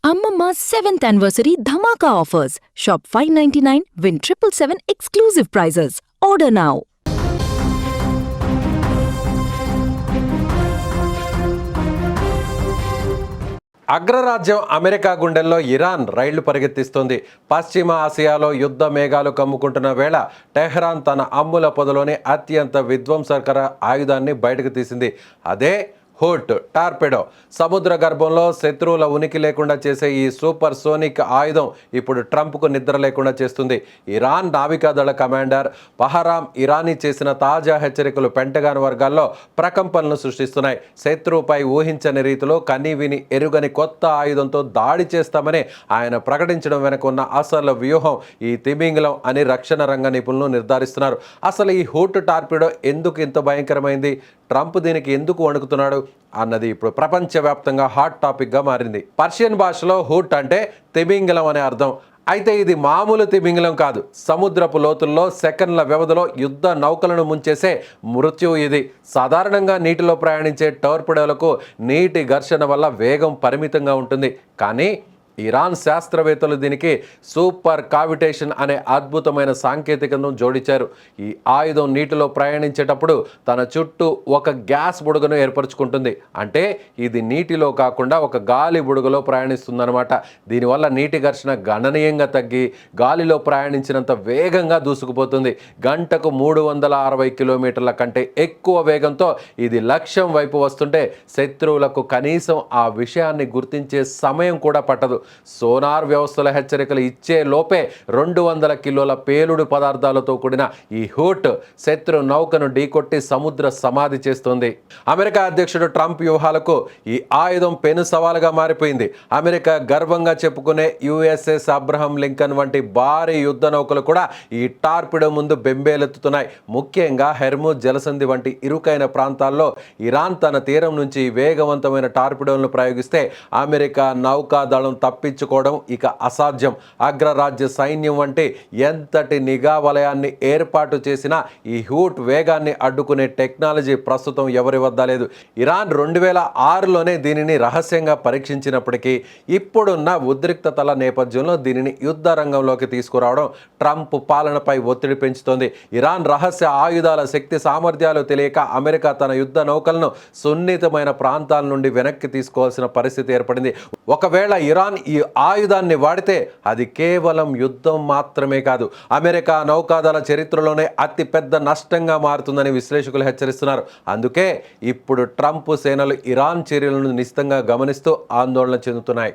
Ammamma's 7th anniversary Dhamaka offers. Shop 599, win 777 exclusive prizes. Order now. అగ్రరాజ్యం America గుండెల్లో Iran రైళ్లు పరిగెత్తిస్తోంది. పశ్చిమ ఆసియాలో యుద్ధ మేఘాలు కమ్ముకుంటున్న వేళ టెహ్రాన్ తన అమ్ముల పొదలోని అత్యంత విధ్వంసకర ఆయుధాన్ని బయటకు తీసింది. అదే హూట్ టార్పెడో. సముద్ర గర్భంలో శత్రువుల ఉనికి లేకుండా చేసే ఈ సూపర్ సోనిక్ ఆయుధం ఇప్పుడు ట్రంప్కు నిద్ర లేకుండా చేస్తుంది. ఇరాన్ నావికాదళ కమాండర్ బహరామ్ ఇరానీ చేసిన తాజా హెచ్చరికలు పెంటగాన్ వర్గాల్లో ప్రకంపనలు సృష్టిస్తున్నాయి. శత్రువుపై ఊహించని రీతిలో కనీవిని ఎరుగని కొత్త ఆయుధంతో దాడి చేస్తామని ఆయన ప్రకటించడం వెనుక ఉన్న అసలు వ్యూహం ఈ తిమింగలం అని రక్షణ రంగ నిపుణులు నిర్ధారిస్తున్నారు. అసలు ఈ హూట్ టార్పెడో ఎందుకు ఇంత భయంకరమైంది, ట్రంప్ దీనికి ఎందుకు వణుకుతున్నాడు అన్నది ఇప్పుడు ప్రపంచవ్యాప్తంగా హాట్ టాపిక్గా మారింది. పర్షియన్ భాషలో హూట్ అంటే తిమింగలం అనే అర్థం. అయితే ఇది మామూలు తిమింగలం కాదు. సముద్రపు లోతుల్లో సెకండ్ల వ్యవధిలో యుద్ధ నౌకలను ముంచేసే మృత్యువు ఇది. సాధారణంగా నీటిలో ప్రయాణించే టోర్పిడోలకు నీటి ఘర్షణ వల్ల వేగం పరిమితంగా ఉంటుంది. కానీ ఇరాన్ శాస్త్రవేత్తలు దీనికి సూపర్ కావిటేషన్ అనే అద్భుతమైన సాంకేతికతను జోడించారు. ఈ ఆయుధం నీటిలో ప్రయాణించేటప్పుడు తన చుట్టూ ఒక గ్యాస్ బుడగను ఏర్పరచుకుంటుంది. అంటే ఇది నీటిలో కాకుండా ఒక గాలి బుడగలో ప్రయాణిస్తుందన్నమాట. దీనివల్ల నీటి ఘర్షణ గణనీయంగా తగ్గి గాలిలో ప్రయాణించినంత వేగంగా దూసుకుపోతుంది. గంటకు 360 కిలోమీటర్ల కంటే ఎక్కువ వేగంతో ఇది లక్ష్యం వైపు వస్తుంటే శత్రువులకు కనీసం ఆ విషయాన్ని గుర్తించే సమయం కూడా పట్టదు. సోనార్ వ్యవస్థల హెచ్చరికలు ఇచ్చే లోపే 200 కిలోల పేలుడు పదార్థాలతో కూడిన ఈ హూట్ శత్రు నౌకను ఢీకొట్టి సముద్ర సమాధి చేస్తుంది. అమెరికా అధ్యక్షుడు ట్రంప్ వ్యూహాలకు ఈ ఆయుధం పెను సవాలుగా మారిపోయింది. అమెరికా గర్వంగా చెప్పుకునే యుఎస్ఎస్ అబ్రహం లింకన్ వంటి భారీ యుద్ధ నౌకలు కూడా ఈ టార్పిడో ముందు బెంబేలెత్తుతున్నాయి. ముఖ్యంగా హెర్ముజ్ జలసంధి వంటి ఇరుకైన ప్రాంతాల్లో ఇరాన్ తన తీరం నుంచి వేగవంతమైన టార్పిడోలను ప్రయోగిస్తే అమెరికా నౌకాదళం తప్పించుకోవడం ఇక అసాధ్యం. అగ్రరాజ్య సైన్యం వంటి ఎంతటి నిఘా వలయాన్ని ఏర్పాటు చేసినా ఈ హూట్ వేగాన్ని అడ్డుకునే టెక్నాలజీ ప్రస్తుతం ఎవరి వద్ద లేదు. ఇరాన్ 2006లోనే దీనిని రహస్యంగా పరీక్షించినప్పటికీ ఇప్పుడున్న ఉద్రిక్తతల నేపథ్యంలో దీనిని యుద్ధ రంగంలోకి తీసుకురావడం ట్రంప్ పాలనపై ఒత్తిడి పెంచుతోంది. ఇరాన్ రహస్య ఆయుధాల శక్తి సామర్థ్యాలు తెలియక అమెరికా తన యుద్ధ నౌకలను సున్నితమైన ప్రాంతాల నుండి వెనక్కి తీసుకోవాల్సిన పరిస్థితి ఏర్పడింది. ఒకవేళ ఇరాన్ ఈ ఆయుధాన్ని వాడితే అది కేవలం యుద్ధం మాత్రమే కాదు, అమెరికా నౌకాదళ చరిత్రలోనే అతిపెద్ద నష్టంగా మారుతుందని విశ్లేషకులు హెచ్చరిస్తున్నారు. అందుకే ఇప్పుడు ట్రంప్ సేనలు ఇరాన్ చర్యలను నిశితంగా గమనిస్తూ ఆందోళన చెందుతున్నాయి.